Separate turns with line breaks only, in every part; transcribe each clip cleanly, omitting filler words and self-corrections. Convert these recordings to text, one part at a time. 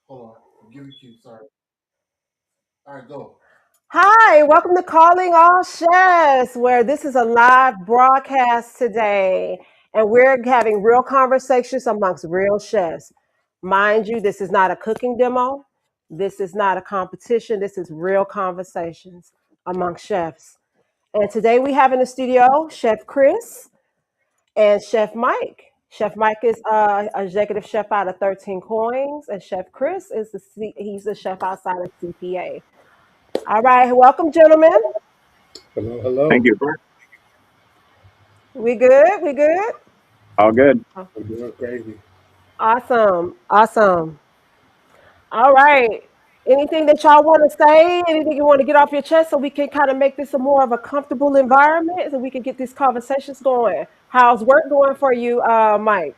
Hold on. Give me cue. Sorry. All right, go.
Hi, welcome to Calling All Chefs, where this is a live broadcast today, and we're having real conversations amongst real chefs. Mind you, this is not a cooking demo, this is not a competition, this is real conversations amongst chefs. And today we have in the studio Chef Chris and Chef Mike. Chef Mike is executive chef out of 13 Coins, and Chef Chris is he's a chef outside of CPA. All right, welcome, gentlemen.
Hello,
Thank
hello.
you.
We good? We good?
All good.
I'm doing gravy.
Awesome. Awesome. All right. Anything that y'all want to say? Anything you want to get off your chest so we can kind of make this a more of a comfortable environment so we can get these conversations going? How's work going for you, Mike?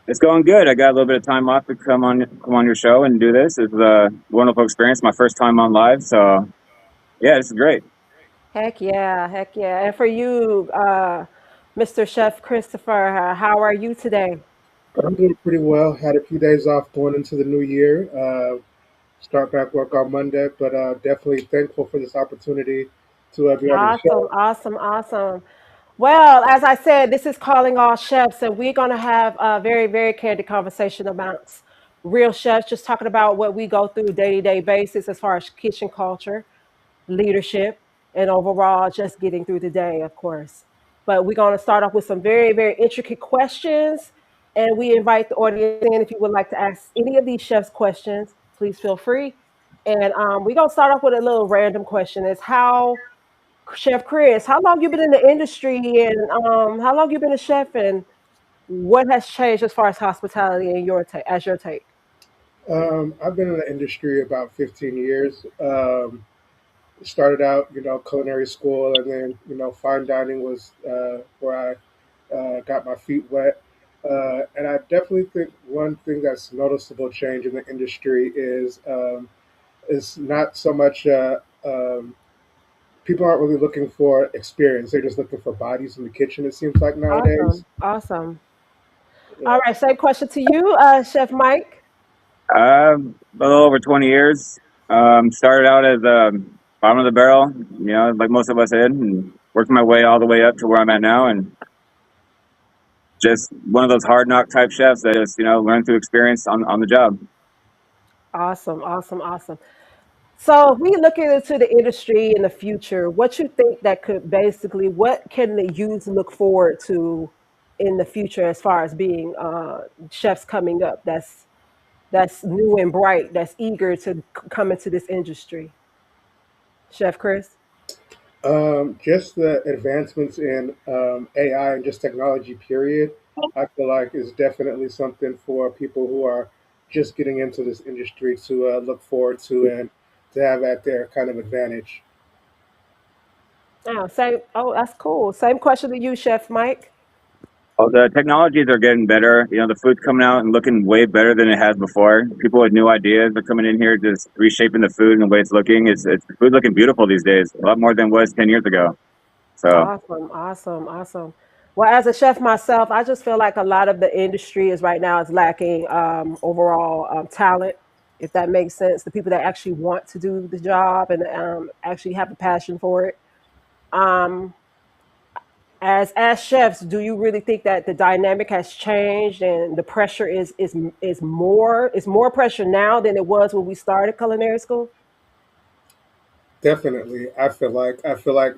It's going good. I got a little bit of time off to come on your show and do this. It's a wonderful experience. My first time on live, so yeah, this is great.
Heck yeah. Heck yeah. And for you, Mr. Chef Christopher, how are you today?
I'm doing pretty well. Had a few days off going into the new year. Start back work on Monday, but definitely thankful for this opportunity to be on your
Awesome.
show.
Awesome. Awesome. Well, as I said, this is Calling All Chefs, and we're going to have a very, very candid conversation about real chefs, just talking about what we go through day to day basis as far as kitchen culture, leadership, and overall just getting through the day, of course. But we're going to start off with some very, very intricate questions, and we invite the audience in if you would like to ask any of these chefs questions, please feel free. And we're going to start off with a little random question: Is how Chef Chris, how long you been in the industry and how long you been a chef and what has changed as far as hospitality in your take as your take?
I've been in the industry about 15 years. Started out, culinary school, and then, fine dining was where I got my feet wet. And I definitely think one thing that's noticeable change in the industry is not so much people aren't really looking for experience; they're just looking for bodies in the kitchen. It seems like nowadays.
Awesome. Awesome.
Yeah,
All right, same question to you, Chef Mike.
A little over 20 years. Started out as bottom of the barrel, like most of us did, and worked my way all the way up to where I'm at now, and just one of those hard knock type chefs that just learn through experience on the job.
Awesome, awesome, awesome. So if we look into the industry in the future, what you think that could basically what can the youth look forward to in the future as far as being chefs coming up that's new and bright, that's eager to come into this industry? Chef Chris?
just the advancements in AI and just technology. Period. I feel like is definitely something for people who are just getting into this industry to look forward to and to have at their kind of advantage.
Oh, same. Oh, that's cool. Same question to you, Chef Mike.
Oh, the technologies are getting better. The food's coming out and looking way better than it has before. People with new ideas are coming in here, just reshaping the food and the way it's looking. It's the food looking beautiful these days, a lot more than it was 10 years ago. So
Awesome, awesome, awesome. Well, as a chef myself, I just feel like a lot of the industry is right now is lacking overall talent, if that makes sense. The people that actually want to do the job and actually have a passion for it. Um, as chefs, do you really think that the dynamic has changed and the pressure is more pressure now than it was when we started culinary school?
Definitely, I feel like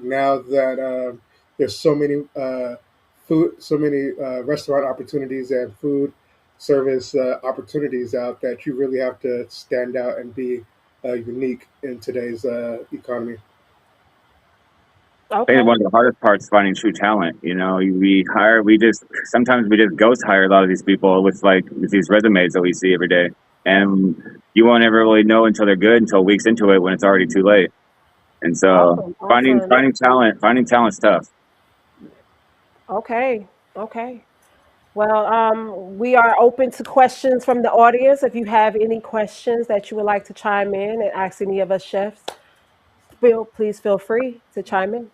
now that there's so many so many restaurant opportunities and food service opportunities out that you really have to stand out and be unique in today's economy.
I think
Okay.
one of the hardest parts is finding true talent. We just sometimes we just ghost hire a lot of these people with these resumes that we see every day, and you won't ever really know until they're good until weeks into it when it's already too late. And so
Awesome.
finding
Awesome.
finding talent, finding talent's tough.
Okay. Okay. Well, we are open to questions from the audience. If you have any questions that you would like to chime in and ask any of us chefs, please feel free to chime in.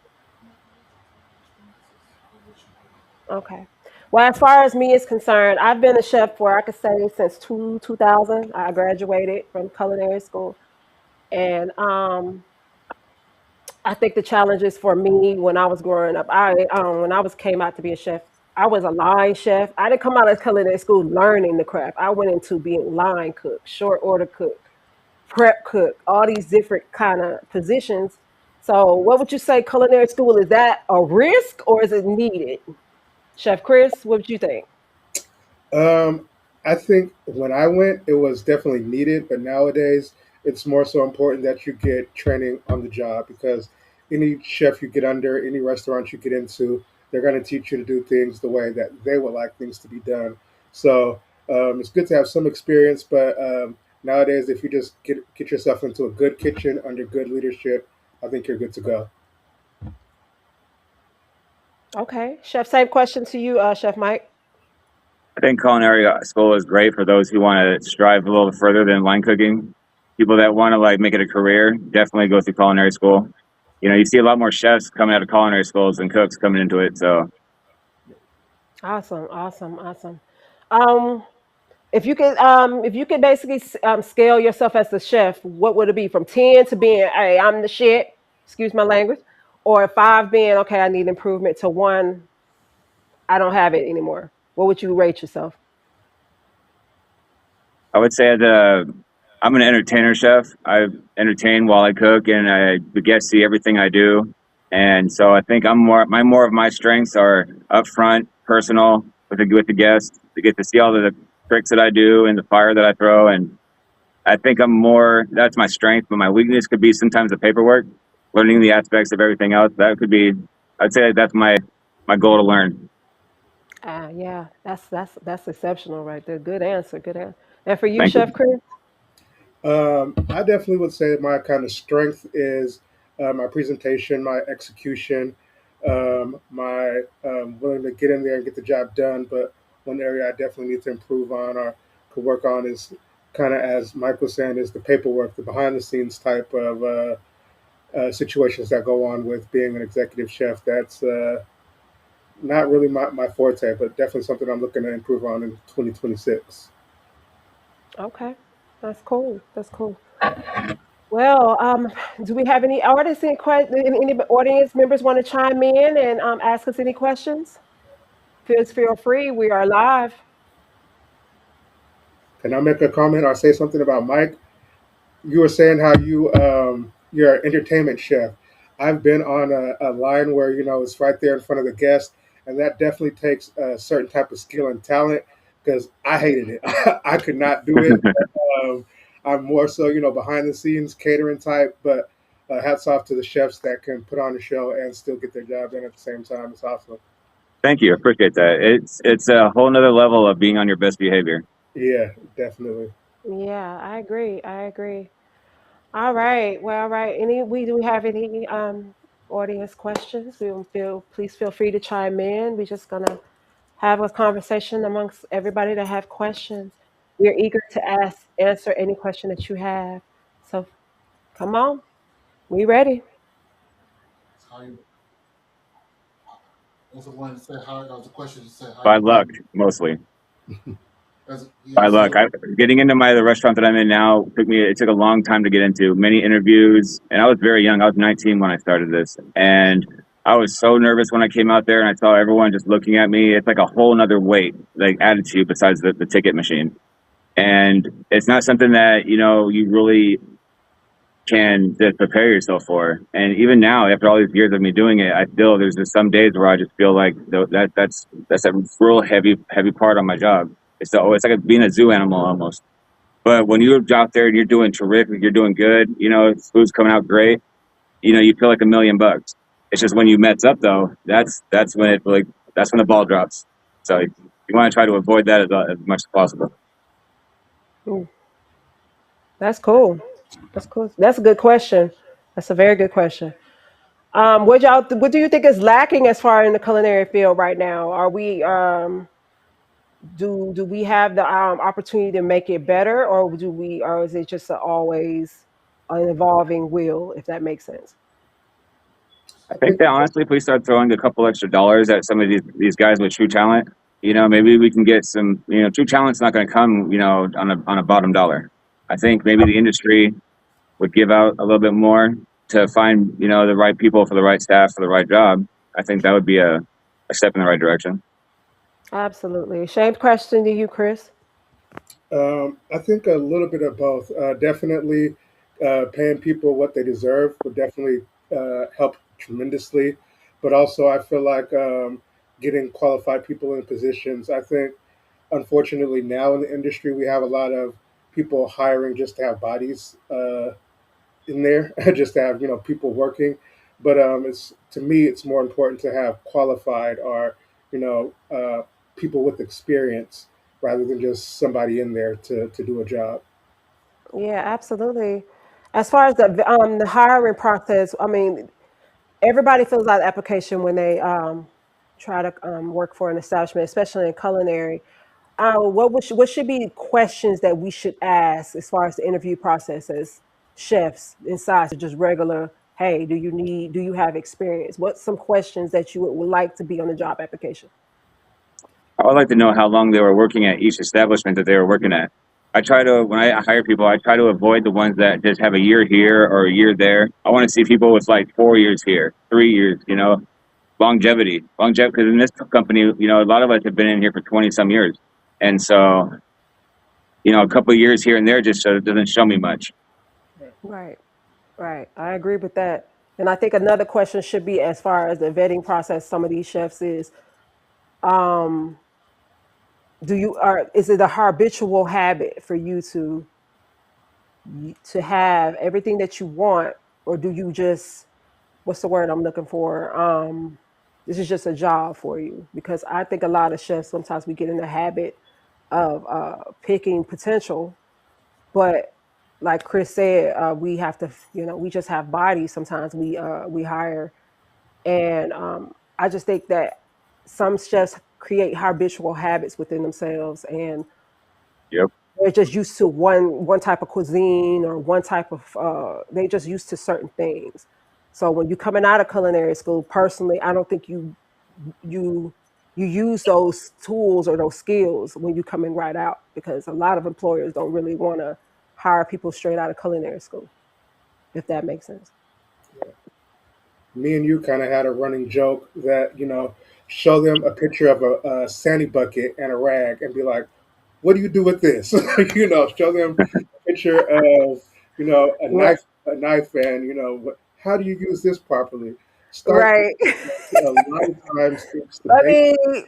Okay. Well, as far as me is concerned, I've been a chef for I could say since 2000. I graduated from culinary school, and I think the challenges for me when I was growing up, when I was came out to be a chef, I was a line chef. I didn't come out of culinary school learning the craft. I went into being line cook, short order cook, prep cook, all these different kind of positions. So, what would you say culinary school is that a risk or is it needed? Chef Chris, what would you think?
Um, I think when I went, it was definitely needed, but nowadays it's more so important that you get training on the job because any chef you get under, any restaurant you get into, they're going to teach you to do things the way that they would like things to be done. So it's good to have some experience, but nowadays, if you just get yourself into a good kitchen under good leadership, I think you're good to go.
Okay, Chef, same question to you, Chef Mike.
I think culinary school is great for those who want to strive a little further than line cooking. People that want to like make it a career definitely go through culinary school. You know, you see a lot more chefs coming out of culinary schools than cooks coming into it. So
Awesome, awesome, awesome. Um, if you could basically scale yourself as the chef, what would it be from 10 to being, hey, I'm the shit, excuse my language, or five being, okay, I need improvement to one, I don't have it anymore. What would you rate yourself?
I would say I'm an entertainer chef. I entertain while I cook, and the guests see everything I do. And so I think more of my strengths are upfront, personal with the guests. They get to see all the tricks that I do and the fire that I throw. And I think that's my strength, but my weakness could be sometimes the paperwork, learning the aspects of everything else. That could be, I'd say that's my goal to learn.
Yeah, that's exceptional right there. Good answer, good answer. And for you,
Thank
Chef
you.
Chris?
I definitely would say my kind of strength is my presentation, my execution, my willing to get in there and get the job done. But one area I definitely need to improve on or could work on is kind of, as Mike was saying, is the paperwork, the behind the scenes type of situations that go on with being an executive chef. That's not really my forte, but definitely something I'm looking to improve on in 2026.
Okay, that's cool. That's cool. Well, do we have any audience, any audience members want to chime in and ask us any questions? Feel free. We are live.
Can I make a comment or say something about Mike? You were saying how you're an entertainment chef. I've been on a line where it's right there in front of the guest, and that definitely takes a certain type of skill and talent because I hated it. I could not do it. I'm more so behind the scenes catering type, but hats off to the chefs that can put on a show and still get their job done at the same time. It's awesome.
Thank you. I appreciate that. It's a whole nother level of being on your best behavior.
Yeah, definitely.
Yeah, I agree. I agree. All right. Well, all right. We do we have any audience questions? We will feel please feel free to chime in. We're just gonna have a conversation amongst everybody that have questions. We're eager to answer any question that you have. So come on, we ready.
How you? That's the one to say how. That was the question to say how
By
you
luck,
been.
mostly.
Yeah.
By luck.
So
Getting into the restaurant that I'm in now it took a long time to get into. Many interviews, and I was very young. I was 19 when I started this, and I was so nervous when I came out there and I saw everyone just looking at me. It's like a whole nother weight, like attitude besides the ticket machine. And it's not something that you really can just prepare yourself for. And even now, after all these years of me doing it, I still there's just some days where I just feel like that's a real heavy part on my job. It's like being a zoo animal almost. But when you're out there and you're doing terrific, you're doing good, food's coming out great, you feel like $1 million. It's just when you mess up though, that's when that's when the ball drops. So you want to try to avoid that as much as possible.
Hmm, that's cool. That's cool. That's a good question. That's a very good question. What do you think is lacking as far in the culinary field right now? Are we do we have the opportunity to make it better, or is it just always an evolving wheel? If that makes sense.
I think that honestly, if we start throwing a couple extra dollars at some of these guys with true talent, maybe we can get some. True talent's not going to come, on a bottom dollar. I think maybe the industry would give out a little bit more to find, the right people for the right staff for the right job. I think that would be a step in the right direction.
Absolutely. Same question to you, Chris.
I think a little bit of both. Definitely, paying people what they deserve would definitely help tremendously. But also, I feel like getting qualified people in positions. I think, unfortunately, now in the industry, we have a lot of people hiring just to have bodies in there, just to have people working. But it's to me, it's more important to have qualified or you know people with experience rather than just somebody in there to do a job.
Yeah, absolutely. As far as the hiring process, I mean, everybody fills out the application when they try to work for an establishment, especially in culinary. What should be questions that we should ask as far as the interview process as chefs inside to just regular? Hey, do you have experience? What's some questions that you would like to be on the job application?
I would like to know how long they were working at each establishment that they were working at. When I hire people, I try to avoid the ones that just have a year here or a year there. I want to see people with like 4 years here, 3 years, longevity, because in this company, a lot of us have been in here for 20 some years. And so, a couple of years here and there doesn't show me much.
Right, right. I agree with that. And I think another question should be as far as the vetting process. Some of these chefs is, um, is it a habitual habit for you to have everything that you want, or do you just what's the word I'm looking for? This is just a job for you because I think a lot of chefs sometimes we get in the habit of picking potential, but like Chris said, we have to, we just have bodies. Sometimes we hire, and I just think that some chefs create habitual habits within themselves, and
Yep.
they're just used to one type of cuisine or one type of they just used to certain things. So when you're coming out of culinary school, personally, I don't think you you use those tools or those skills when you're coming right out because a lot of employers don't really want to hire people straight out of culinary school, if that makes sense.
Me and you kind of had a running joke that show them a picture of a sandy bucket and a rag and be like, what do you do with this? Show them a picture of a
Right.
knife and how do you use this properly. Start
Right.
a lot of times it's the
I
basic.
mean,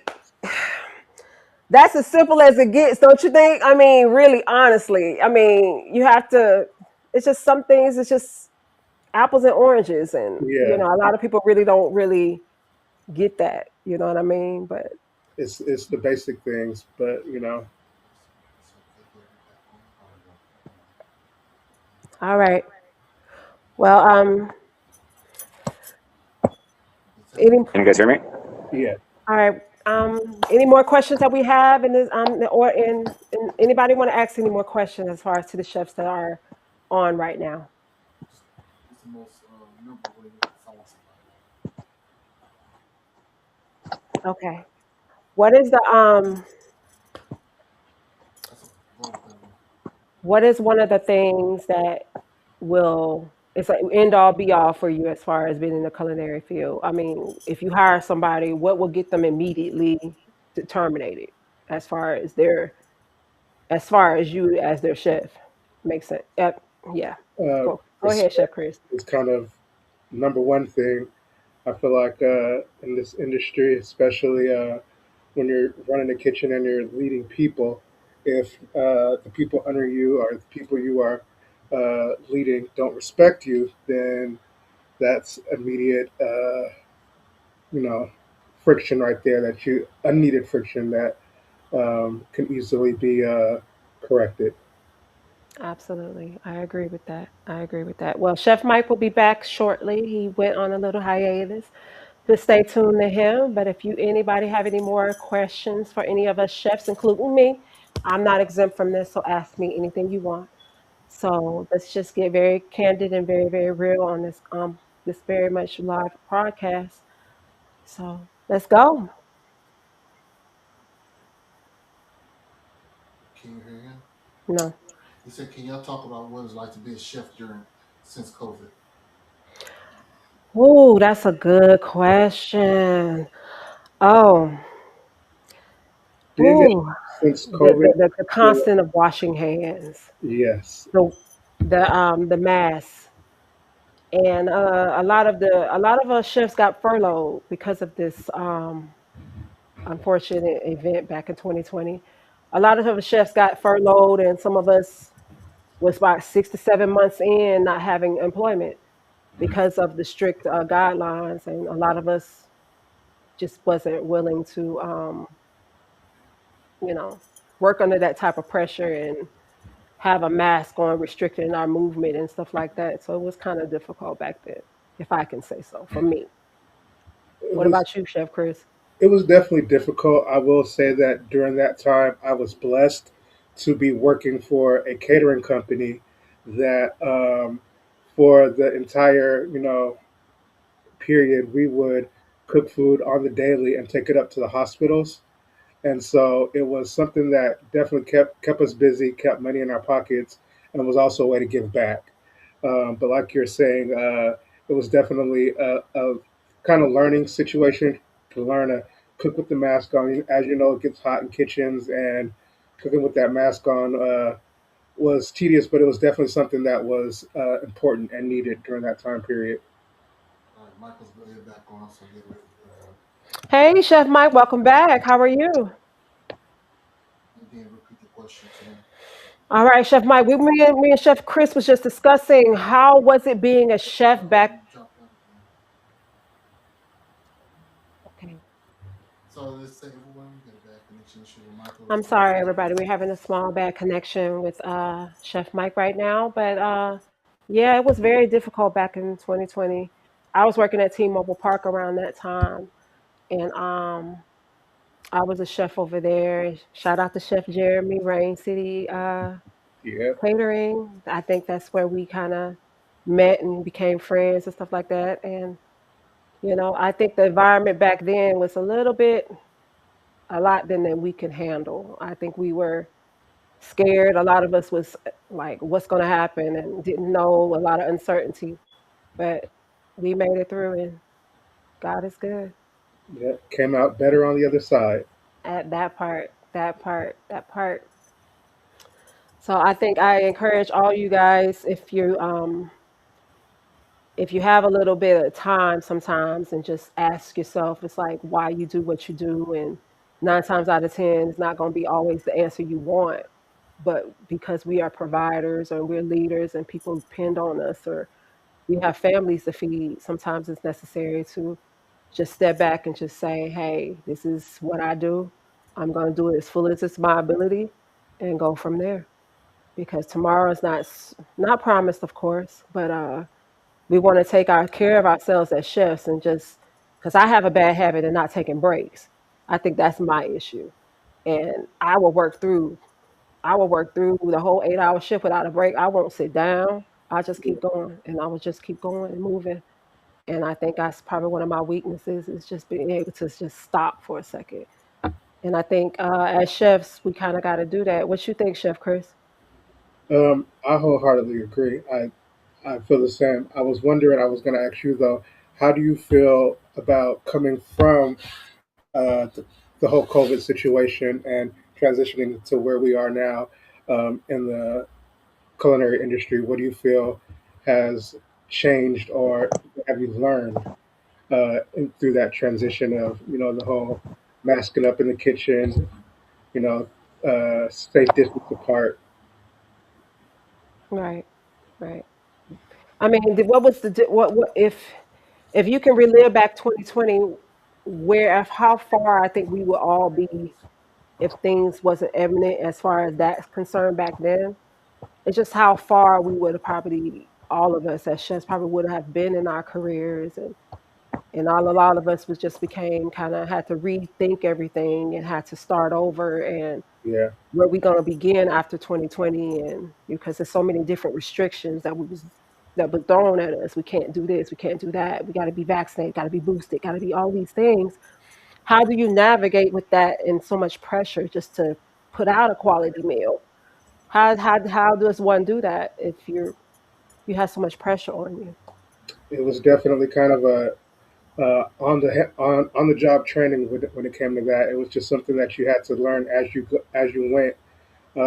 that's as simple as it gets, don't you think? I mean, really, honestly. I mean, you have to. It's just some things. It's just apples and oranges, and
Yeah,
a lot of people really don't really get that. You know what I mean? But
it's the basic things, but
all right. Well, any
Can you guys hear me?
yeah.
all right. Any more questions that we have in this or in anybody want to ask any more questions as far as to the chefs that are on right now?
What's the most memorable way you ever fired somebody?
Okay. What is the
That's a both of them.
what is one of the things that will it's like end all be all for you as far as being in the culinary field? I mean, if you hire somebody, what will get them immediately terminated as far as as far as you as their chef? Makes sense. Yeah. Go ahead, Chef
Respect
Chris.
is kind of number one thing. I feel like in this industry, especially when you're running a kitchen and you're leading people, if the people under you or the people you are leading don't respect you, then that's immediate, you know, friction right there. That you unneeded friction that can easily be corrected.
Absolutely. I agree with that. I agree with that. Well, Chef Mike will be back shortly. He went on a little hiatus. Just stay tuned to him. But if you anybody have any more questions for any of us chefs, including me, I'm not exempt from this, so ask me anything you want. So let's just get very candid and very, very real on this very much live broadcast. So let's go. No.
He said, "Can y'all talk about what it's like to be a chef during since COVID?"
Oh, that's a good question. Oh,
Being
ooh,
a since
the,
COVID,
the, the, the constant of washing hands,
yes,
the the mask, and a lot of us chefs got furloughed because of this unfortunate event back in 2020. A lot of us chefs got furloughed, and some of us was about 6 to 7 months in not having employment because of the strict guidelines, and a lot of us just wasn't willing to, you know, work under that type of pressure and have a mask on restricting our movement and stuff like that. So it was kind of difficult back then, if I can say so, for me.
it
What
was
about you, Chef Chris?
it was definitely difficult. I will say that during that time, I was blessed to be working for a catering company that, for the entire, period, we would cook food on the daily and take it up to the hospitals. And so it was something that definitely kept us busy, kept money in our pockets, and was also a way to give back. But like you're saying, it was definitely a kind of learning situation to learn to cook with the mask on. As you know, it gets hot in kitchens, and cooking with that mask on was tedious, but it was definitely something that was important and needed during that time period.
All right, Michael's back on, so get ready for him.
Hey, Chef Mike, welcome back. How are you?
And then repeat the question to him.
All right, Chef Mike. Me and Chef Chris was just discussing how was it being a chef back.
You dropped out again.
Okay.
So let's say everyone, we got a bad connection issue with Michael.
I'm
So let's
sorry,
get
everybody. We're having a small bad connection with Chef Mike right now, but yeah, it was very difficult back in 2020. I was working at T-Mobile Park around that time, and I was a chef over there. Shout out to Chef Jeremy, Rain City
Yeah,
Catering. I think that's where we kind of met and became friends and stuff like that. And I think the environment back then was a lot than we could handle. I think we were scared. A lot of us was like, what's going to happen, and didn't know, a lot of uncertainty. But we made it through, and God is good
yeah, came out better on the other side.
at that part, that part, that part. So I think I encourage all you guys, if you have a little bit of time sometimes, and just ask yourself, it's like why you do what you do, and 9 times out of 10 it's not going to be always the answer you want, but because we are providers or we're leaders and people depend on us, or we have families to feed, sometimes it's necessary to just step back and just say, hey, this is what I do. I'm going to do it as full as it's my ability, and go from there, because tomorrow is not promised, of course, but we want to take our care of ourselves as chefs, and just because I have a bad habit of not taking breaks. I think that's my issue. And I will work through the whole 8 hour shift without a break. I won't sit down. I just keep going, and I will just keep going and moving. And I think that's probably one of my weaknesses, is just being able to just stop for a second. And I think as chefs, we kind of got to do that. What you think, Chef Chris?
I wholeheartedly agree. I feel the same. I was wondering, I was going to ask you though, how do you feel about coming from the whole COVID situation and transitioning to where we are now in the culinary industry? What do you feel has changed, or have you learned through that transition of the whole masking up in the kitchen, you know, safe distance apart?
Right, right. I mean, what was what if you can relive back 2020, how far I think we would all be if things wasn't evident as far as that's concerned back then. It's just how far we would have probably, all of us as chefs probably would have been in our careers, and a lot of us was just became kind of had to rethink everything and had to start over, and
Yeah,
where we going to begin after 2020, and because there's so many different restrictions that was thrown at us. We can't do this, we can't do that, we got to be vaccinated, got to be boosted, got to be all these things. How do you navigate with that and so much pressure just to put out a quality meal? How does one do that if you have so much pressure on you?
It was definitely kind of a on the job training when it came to that. It was just something that you had to learn as you went.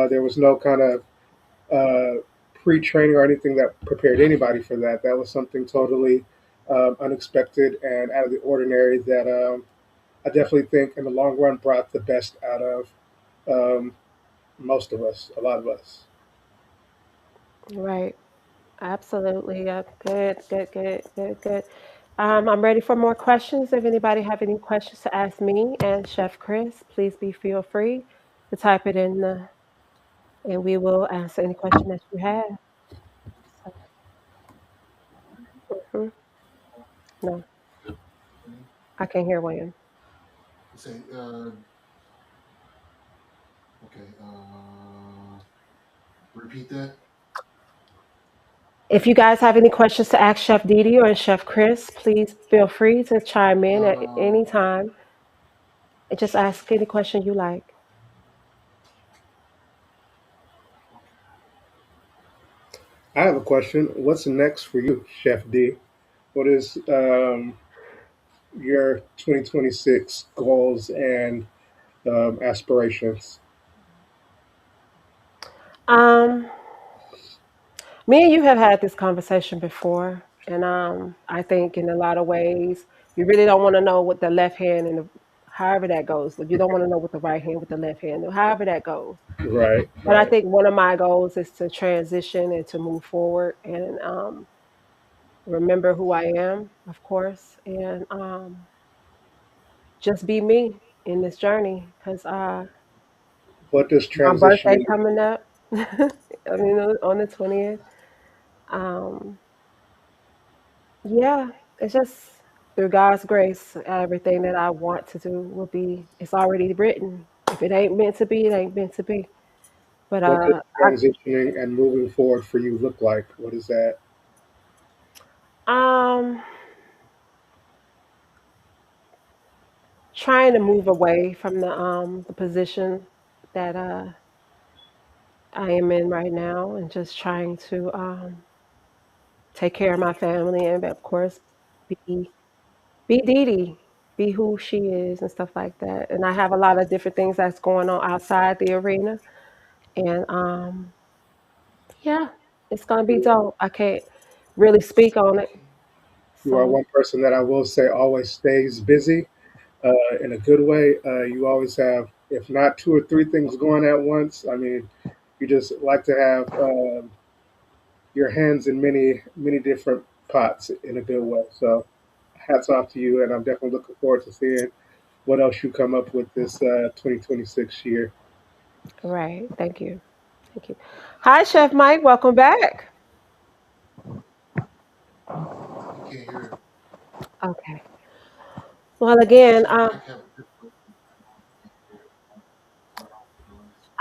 There was no kind of pre training or anything that prepared anybody for that. That was something totally unexpected and out of the ordinary that I definitely think in the long run brought the best out of um, most of us, a lot of us.
Right. Absolutely. Good, good, good, good, good. I'm ready for more questions. If anybody have any questions to ask me and Chef Chris, please be feel free to type it in the, and we will answer any question that you have. So, mhm. No, I can't hear William.
You say, okay, repeat that.
If you guys have any questions to ask Chef Didi or Chef Chris, please feel free to chime in at any
Um,
time and just ask any question you like.
I have a question. What's next for you, Chef D? What is your 2026 goals and aspirations?
Um, Me and you have had this conversation before, and I think in a lot of ways, you really don't want to know what the left hand and however that goes. But you don't want to know what the right hand with the left hand, however that goes.
Right,
But I
right.
think one of my goals is to transition and to move forward and remember who I am, of course, and just be me in this journey. Because
What does
my birthday
transitioning?
coming up, I mean, on the 20th. Um, Yeah, it's just through God's grace, everything that I want to do will be it's already written. If it ain't meant to be, it ain't meant to be. But
What does transitioning and moving forward for you look like? What is that?
um trying to move away from the position that I am in right now and just trying to take care of my family and of course be be Dee Dee, be who she is and stuff like that. And I have a lot of different things that's going on outside the arena. And yeah, it's gonna be dope. I can't really speak on it.
You are
So
one person that I will say always stays busy in a good way. You always have, if not two or three things going at once. I mean, you just like to have your hands in many different pots in a good way. So, hats off to you, and I'm definitely looking forward to seeing what else you come up with this 2026 year.
right. Thank you. Thank you. Hi, Chef Mike. Welcome back.
we can't hear
Okay. Well, again,
Chef Mike have a difficult.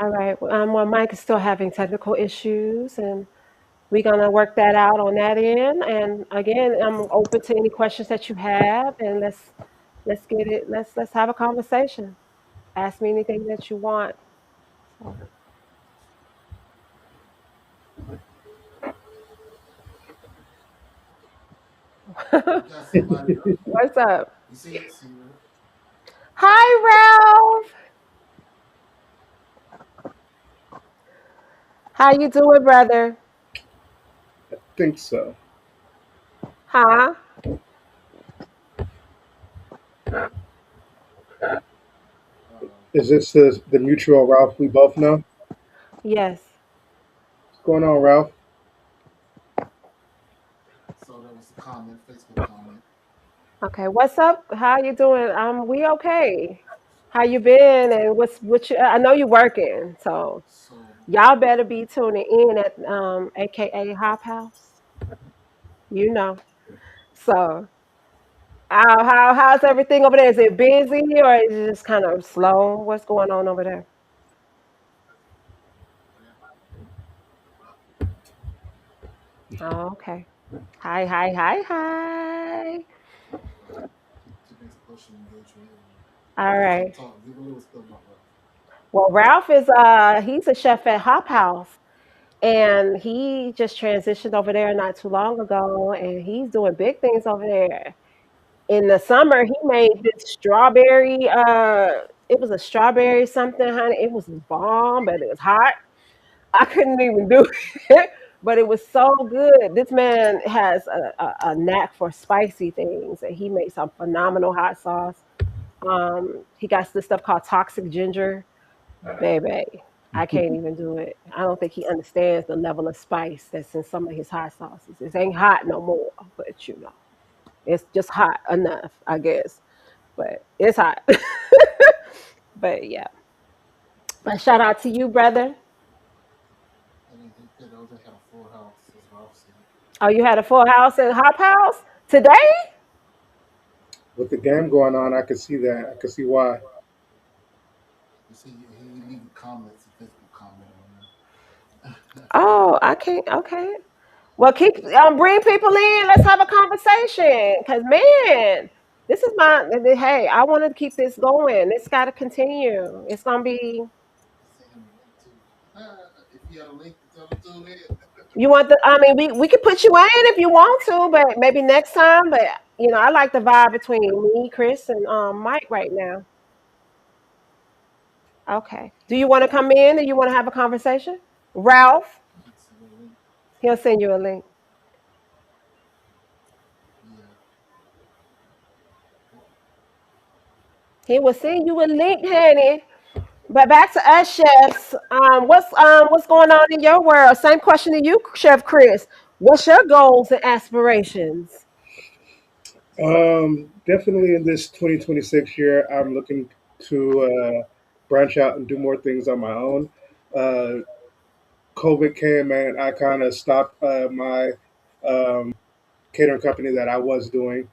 all right. Well, Mike is still having technical issues, and we're gonna work that out on that end. And again, I'm open to any questions that you have, and let's get it. Let's have a conversation. Ask me anything that you want. So,
We got somebody up.
what's up?
You see her?
Hi, Ralph. How you doing, brother?
Think so.
Huh?
Uh,
Is this the mutual Ralph we both know?
Yes.
What's going on, Ralph?
so that was a comment, Facebook comment.
Okay. What's up? How you doing? We okay. How you been? And what you? I know you working, so
So
y'all better be tuning in at AKA Hop House. You know. So how's everything over there? Is it busy or is it just kind of slow? What's going on over there? Oh, okay. Hi, hi, hi, hi.
today's question engagement.
All
So
right.
talk, give a little stuff about Ralph.
Well, Ralph is he's a chef at Hop House, and he just transitioned over there not too long ago, and he's doing big things over there. In the summer, he made this strawberry. It was a strawberry something, honey. It was bomb, but it was hot. I couldn't even do it, but it was so good. This man has a knack for spicy things, and he makes some phenomenal hot sauce. He got this stuff called toxic ginger. Baby, I can't even do it. I don't think he understands the level of spice that's in some of his hot sauces. It ain't hot no more, but it's just hot enough, I guess. But it's hot. But yeah. But shout out to you, brother.
And he could also had a full house, as Ralph said.
Oh, you had a full house at Hop House today?
With the game going on, I could see that. I could see why.
You see, he leaving comments, a Facebook comment on there.
Oh, I can't. Okay. Well, keep bring people in. Let's have a conversation. Cause man, this is my hey. I want to keep this going. It's got to continue. It's gonna be.
He's saying the link too. If you had a link to tell him to it.
You want the? I mean, we could put you in if you want to, but maybe next time. But I like the vibe between me, Chris, and Mike right now. Okay. Do you want to come in and you want to have a conversation? Ralph,
He'd send a link.
he'll send you a link.
Yeah. Well,
He will send you a link, honey. But back to us, chefs. What's going on in your world? Same question to you, Chef Chris. What's your goals and aspirations?
Definitely in this 2026 year, I'm looking to branch out and do more things on my own. Uh, COVID came and I kind of stopped my catering company that I was doing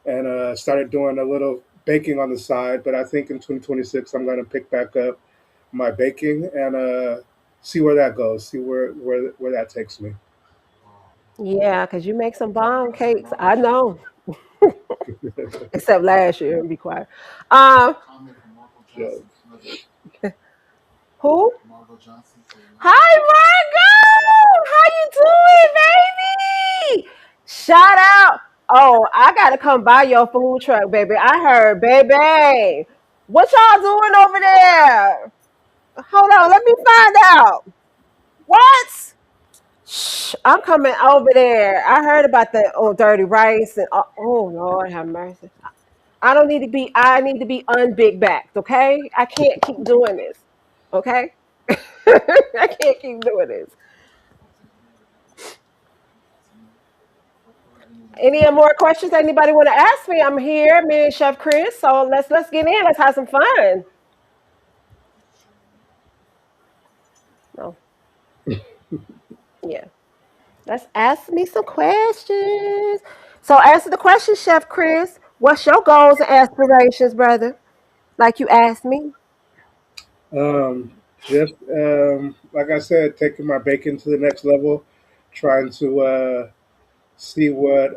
and started doing a little baking on the side. But I think in 2026, I'm going to pick back up my baking and see where that goes, see where that takes me.
wow.
Yeah, because you make some
You talking
bomb
about some
cakes.
Marvel
I
Johnson?
know. Except last year, be quiet.
I got a
Um,
comment from Marvel
So,
Johnson. Brother
who?
Marvel Johnson said, "Man,
Hi, Margot. How you doing, baby? Shout out. Oh, I gotta come by your food truck, baby. I heard, baby. What y'all doing over there? Hold on, let me find out. What? Shh, I'm coming over there. I heard about the dirty rice and oh Lord have mercy. I don't need to be. I need to be unbig backed. Okay, I can't keep doing this. Okay, I can't keep doing this.
okay, see, so far anyways."
Any more questions anybody want to ask me? I'm here, me and Chef Chris. So let's get in. Let's have some fun. No, yeah. Let's ask me some questions. So answer the question, Chef Chris. What's your goals and aspirations, brother? Like you asked me.
just like I said, taking my baking to the next level, trying to see what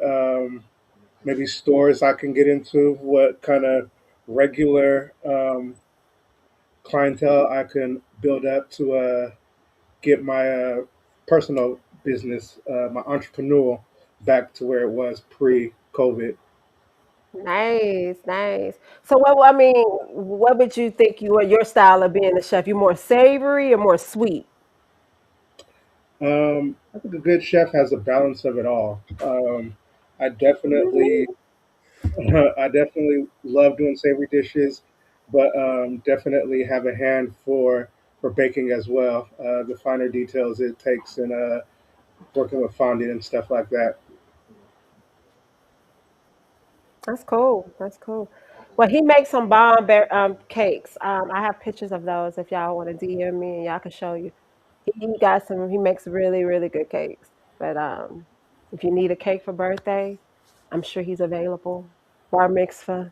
maybe stores I can get into, what kind of regular clientele I can build up to get my personal business, my entrepreneurial, back to where it was pre-COVID.
Nice, nice. So what I mean, what would you think your style of being a chef? You more savory or more sweet?
I think a good chef has a balance of it all. I definitely, I definitely love doing savory dishes, but definitely have a hand for baking as well. The finer details it takes in working with fondant and stuff like that.
That's cool. That's cool.
Okay,
Well, he makes some bomb cakes. I have pictures of those if y'all want to DM me and y'all can show you. He got some. He makes really, really good cakes. But if you need a cake for birthday, I'm sure he's available. Bar mitzvah,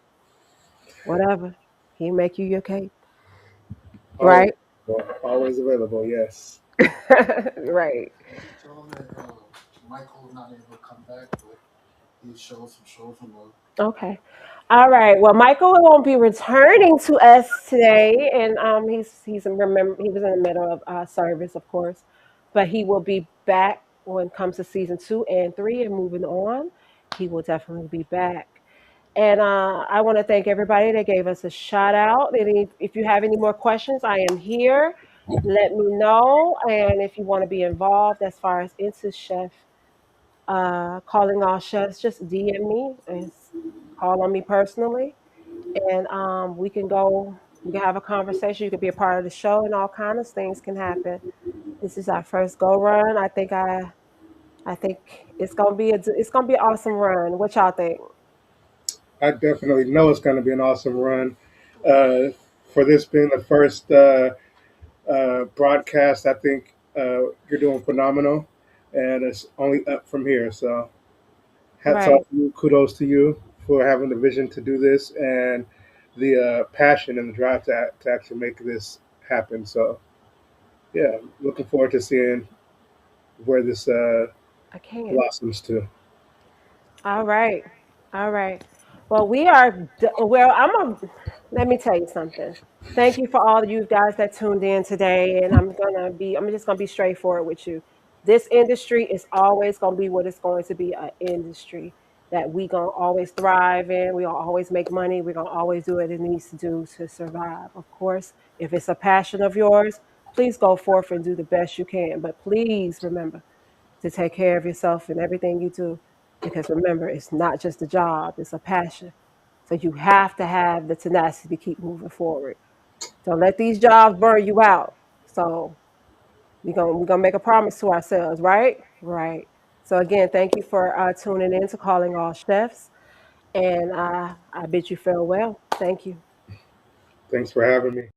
whatever. He make you your cake,
Always,
right?
always available. Yes.
Right.
you tell him that Michael's not able to come back, but he shows some love.
Okay. All right. Well, Michael won't be returning to us today, and he was in the middle of service, of course, but he will be back when it comes to season 2 and 3 and moving on. He will definitely be back. And I want to thank everybody that gave us a shout out. And if you have any more questions, I am here. Let me know. And if you want to be involved as far as into chef, calling all chefs, just DM me and call on me personally. And we can have a conversation. You can be a part of the show, and all kinds of things can happen. This is our first go run. I think it's gonna be an awesome run. What y'all think?
I definitely know it's going to be an awesome run. For this being the first broadcast, I think you're doing phenomenal, and it's only up from here. So, hats
Right.
off to you, kudos to you for having the vision to do this and the passion and the drive to actually make this happen. So, yeah, looking forward to seeing where this
I can.
blossoms to.
All right. All right. Well, we are, well, let me tell you something. Thank you for all of you guys that tuned in today. And I'm just going to be straightforward with you. This industry is always going to be what it's going to be, an industry that we going to always thrive in. We gonna always make money. We're going to always do what it needs to do to survive. Of course, if it's a passion of yours, please go forth and do the best you can. But please remember, to take care of yourself in everything you do. Because remember, it's not just a job, it's a passion. So you have to have the tenacity to keep moving forward. Don't let these jobs burn you out. So we're gonna make a promise to ourselves, right? Right. So again, thank you for tuning in to Calling All Chefs, and I bid you farewell. Thank you.
Thanks for having me.